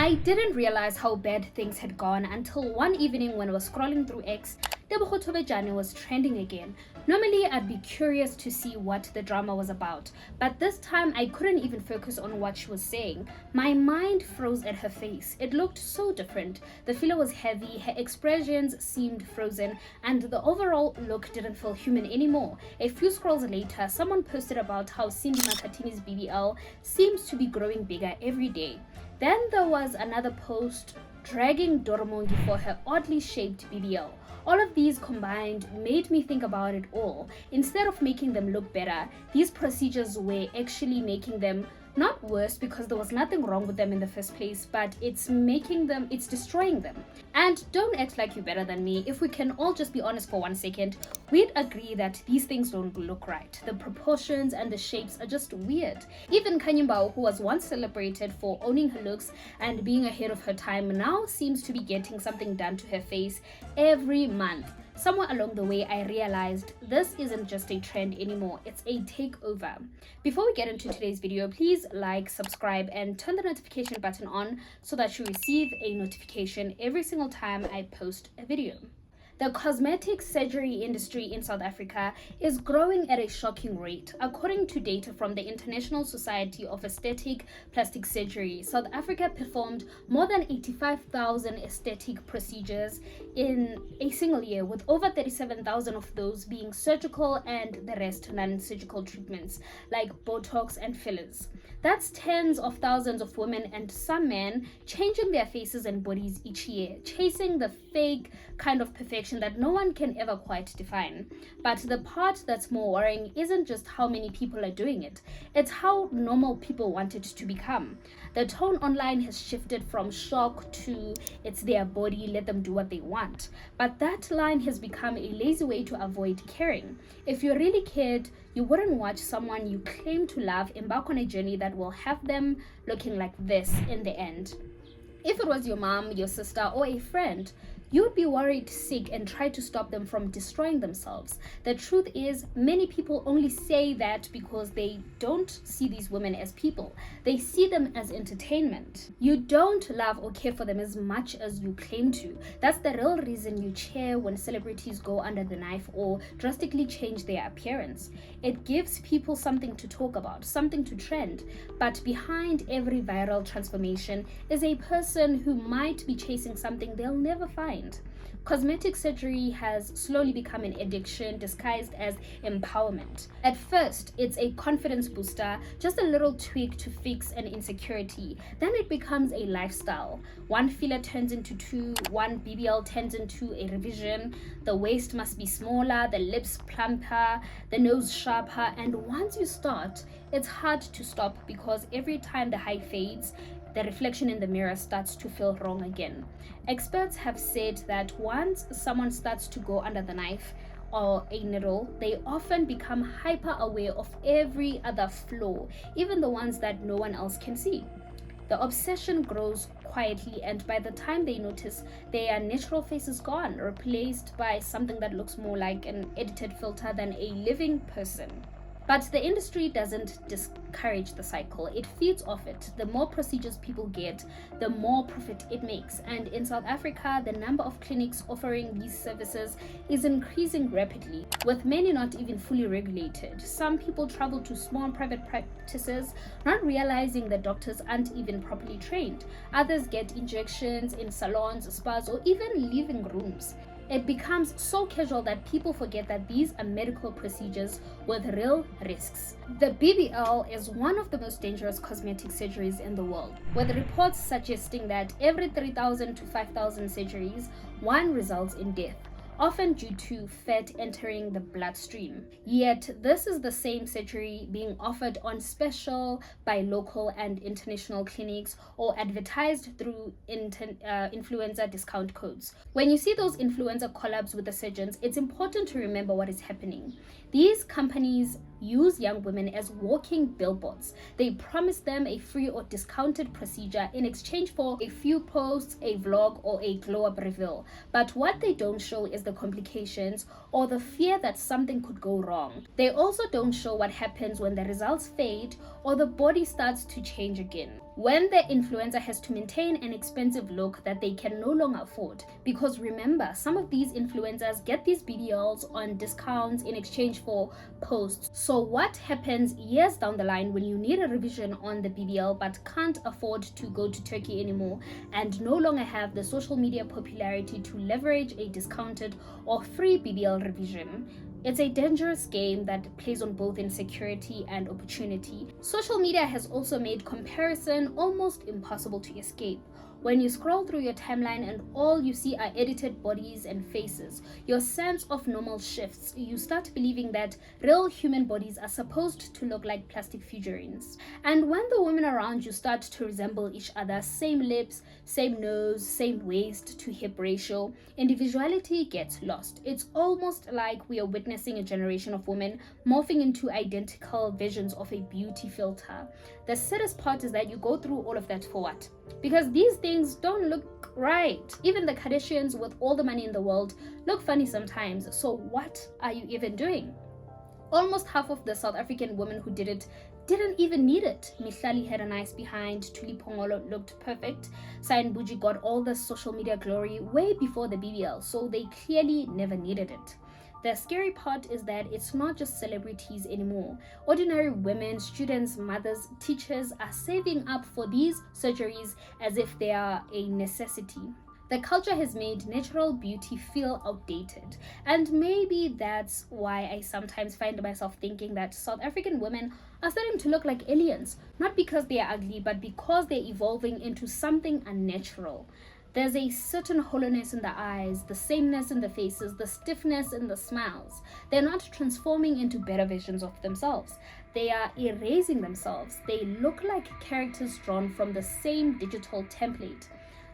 I didn't realize how bad things had gone until one evening when I was scrolling through X, Tebogo Tobejane was trending again. Normally, I'd be curious to see what the drama was about, but this time I couldn't even focus on what she was saying. My mind froze at her face. It looked so different. The filler was heavy, her expressions seemed frozen, and the overall look didn't feel human anymore. A few scrolls later, someone posted about how Cindy Makatini's BBL seems to be growing bigger every day. Then there was another post dragging Doromongi for her oddly shaped BBL. All of these combined made me think about it all. Instead of making them look better, these procedures were actually making them not worse because there was nothing wrong with them in the first place, but it's destroying them. And don't act like you're better than me. If we can all just be honest for 1 second, we'd agree that these things don't look right. The proportions and the shapes are just weird. Even Kanyimbao, who was once celebrated for owning her looks and being ahead of her time, now seems to be getting something done to her face every month. Somewhere along the way, I realized this isn't just a trend anymore, it's a takeover. Before we get into today's video, please like, subscribe, and turn the notification button on so that you receive a notification every single time I post a video. The cosmetic surgery industry in South Africa is growing at a shocking rate. According to data from the International Society of Aesthetic Plastic Surgery, South Africa performed more than 85,000 aesthetic procedures in a single year, with over 37,000 of those being surgical and the rest non-surgical treatments like Botox and fillers. That's tens of thousands of women and some men changing their faces and bodies each year, chasing the fake kind of perfection that no one can ever quite define. But the part that's more worrying isn't just how many people are doing it, it's how normal people want it to become. The tone online has shifted from shock to it's their body, let them do what they want. But that line has become a lazy way to avoid caring. If you really cared, you wouldn't watch someone you claim to love embark on a journey that will have them looking like this in the end. If it was your mom, your sister, or a friend, you would be worried sick and try to stop them from destroying themselves. The truth is, many people only say that because they don't see these women as people. They see them as entertainment. You don't love or care for them as much as you claim to. That's the real reason you cheer when celebrities go under the knife or drastically change their appearance. It gives people something to talk about, something to trend. But behind every viral transformation is a person who might be chasing something they'll never find. Cosmetic surgery has slowly become an addiction disguised as empowerment. At first, it's a confidence booster, just a little tweak to fix an insecurity. Then it becomes a lifestyle. One filler turns into two, one BBL turns into a revision. The waist must be smaller, the lips plumper, the nose sharper, and once you start, it's hard to stop because every time the high fades, the reflection in the mirror starts to feel wrong again. Experts have said that once someone starts to go under the knife or a needle, they often become hyper aware of every other flaw, even the ones that no one else can see. The obsession grows quietly, and by the time they notice, their natural face is gone, replaced by something that looks more like an edited filter than a living person. But the industry doesn't discourage the cycle, it feeds off it. The more procedures people get, the more profit it makes. And in South Africa, the number of clinics offering these services is increasing rapidly, with many not even fully regulated. Some people travel to small private practices, not realizing that doctors aren't even properly trained. Others get injections in salons, spas, or even living rooms. It becomes so casual that people forget that these are medical procedures with real risks. The BBL is one of the most dangerous cosmetic surgeries in the world, with reports suggesting that every 3,000 to 5,000 surgeries, one results in death, often due to fat entering the bloodstream. Yet, this is the same surgery being offered on special by local and international clinics or advertised through influencer discount codes. When you see those influencer collabs with the surgeons, it's important to remember what is happening. These companies use young women as walking billboards. They promise them a free or discounted procedure in exchange for a few posts, a vlog, or a glow-up reveal. But what they don't show is the complications or the fear that something could go wrong. They also don't show what happens when the results fade or the body starts to change again. when the influencer has to maintain an expensive look that they can no longer afford. Because remember, some of these influencers get these BBLs on discounts in exchange for posts. So what happens years down the line when you need a revision on the BBL but can't afford to go to Turkey anymore and no longer have the social media popularity to leverage a discounted or free BBL revision? It's a dangerous game that plays on both insecurity and opportunity. Social media has also made comparison almost impossible to escape. When you scroll through your timeline and all you see are edited bodies and faces, your sense of normal shifts. You start believing that real human bodies are supposed to look like plastic figurines. And when the women around you start to resemble each other, same lips, same nose, same waist to hip ratio, individuality gets lost. It's almost like we are witnessing a generation of women morphing into identical versions of a beauty filter. The saddest part is that you go through all of that for what? Because these things don't look right. Even the Kardashians with all the money in the world look funny sometimes. So what are you even doing? Almost half of the South African women who did it didn't even need it. Mihlali had a nice behind, Tuli Pongolo looked perfect, Sayan Buji got all the social media glory way before the BBL, so they clearly never needed it. The scary part is that it's not just celebrities anymore. Ordinary women, students, mothers, teachers are saving up for these surgeries as if they are a necessity. The culture has made natural beauty feel outdated, and maybe that's why I sometimes find myself thinking that South African women are starting to look like aliens, not because they are ugly, but because they're evolving into something unnatural. There's a certain hollowness in the eyes, the sameness in the faces, the stiffness in the smiles. They're not transforming into better versions of themselves. They are erasing themselves. They look like characters drawn from the same digital template.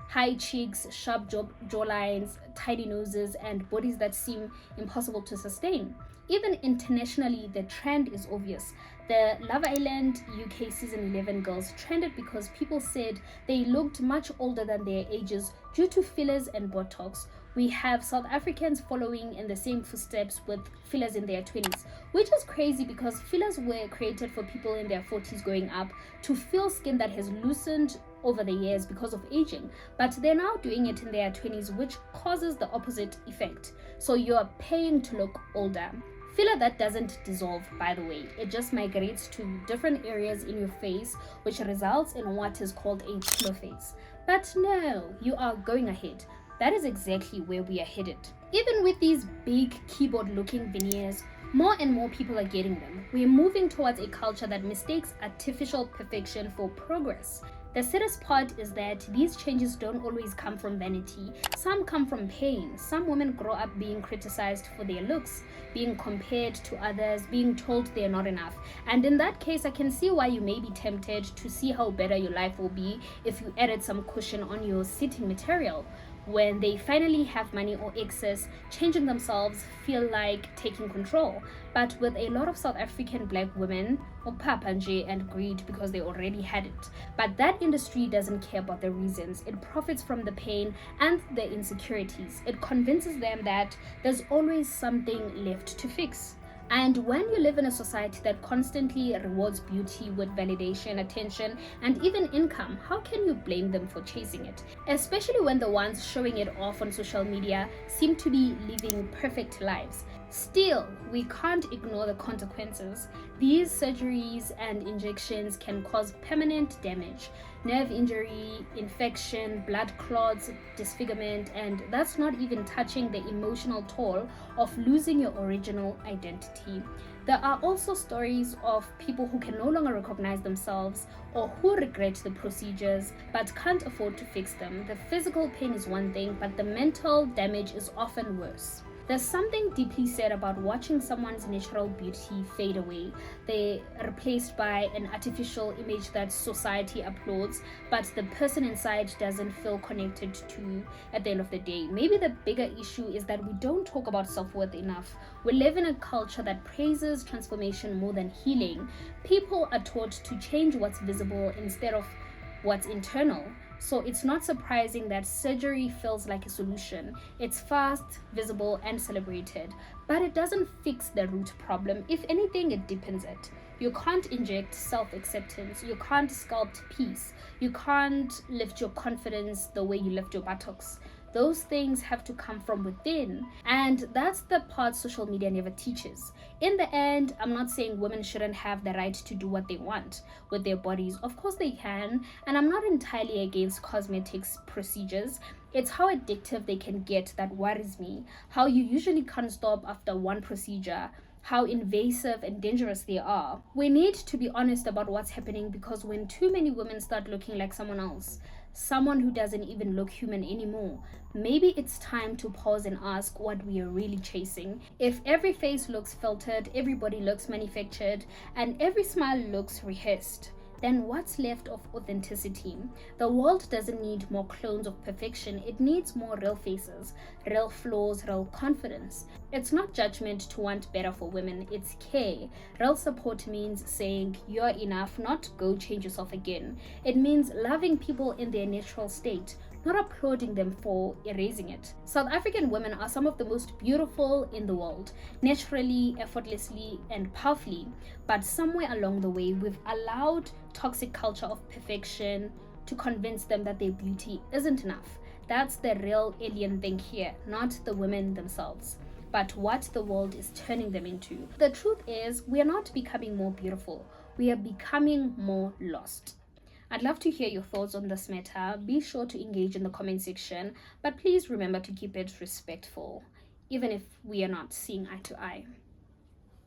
High cheeks, sharp jawlines, tiny noses, and bodies that seem impossible to sustain. Even internationally, the trend is obvious. The Love Island UK season 11 girls trended because people said they looked much older than their ages due to fillers and Botox. We have South Africans following in the same footsteps with fillers in their 20s, which is crazy because fillers were created for people in their 40s going up to fill skin that has loosened over the years because of aging, but they're now doing it in their 20s, which causes the opposite effect. So you're paying to look older. Filler that doesn't dissolve, by the way, it just migrates to different areas in your face, which results in what is called a pillow face. But no, you are going ahead. That is exactly where we are headed. Even with these big keyboard-looking veneers, more and more people are getting them. We're moving towards a culture that mistakes artificial perfection for progress. The saddest part is that these changes don't always come from vanity. Some come from pain. Some women grow up being criticized for their looks, being compared to others, being told they're not enough. And in that case, I can see why you may be tempted to see how better your life will be if you added some cushion on your sitting material. When they finally have money or excess, changing themselves feel like taking control. But with a lot of South African black women, opapanje and greed because they already had it. But that industry doesn't care about the reasons. It profits from the pain and the insecurities. It convinces them that there's always something left to fix. And when you live in a society that constantly rewards beauty with validation, attention, and even income, how can you blame them for chasing it? Especially when the ones showing it off on social media seem to be living perfect lives. Still, we can't ignore the consequences. These surgeries and injections can cause permanent damage, nerve injury, infection, blood clots, disfigurement, and that's not even touching the emotional toll of losing your original identity. There are also stories of people who can no longer recognize themselves or who regret the procedures but can't afford to fix them. The physical pain is one thing, but the mental damage is often worse. There's something deeply sad about watching someone's natural beauty fade away. They're replaced by an artificial image that society applauds, but the person inside doesn't feel connected to at the end of the day. Maybe the bigger issue is that we don't talk about self-worth enough. We live in a culture that praises transformation more than healing. People are taught to change what's visible instead of what's internal. So it's not surprising that surgery feels like a solution. It's fast, visible, and celebrated, but it doesn't fix the root problem. If anything, it deepens it. You can't inject self-acceptance. You can't sculpt peace. You can't lift your confidence the way you lift your buttocks. Those things have to come from within. And that's the part social media never teaches. In the end, I'm not saying women shouldn't have the right to do what they want with their bodies. Of course they can. And I'm not entirely against cosmetics procedures. It's how addictive they can get that worries me. How you usually can't stop after one procedure, how invasive and dangerous they are. We need to be honest about what's happening, because when too many women start looking like someone else, someone who doesn't even look human anymore, maybe it's time to pause and ask what we are really chasing. If every face looks filtered, everybody looks manufactured, and every smile looks rehearsed, then what's left of authenticity? The world doesn't need more clones of perfection. It needs more real faces, real flaws, real confidence. It's not judgment to want better for women, it's care. Real support means saying you're enough, not go change yourself again. It means loving people in their natural state, not applauding them for erasing it. South African women are some of the most beautiful in the world, naturally, effortlessly, and powerfully. But somewhere along the way, we've allowed toxic culture of perfection to convince them that their beauty isn't enough. That's the real alien thing here, not the women themselves, but what the world is turning them into. The truth is, we are not becoming more beautiful, we are becoming more lost. I'd love to hear your thoughts on this matter. Be sure to engage in the comment section, but please remember to keep it respectful, even if we are not seeing eye to eye.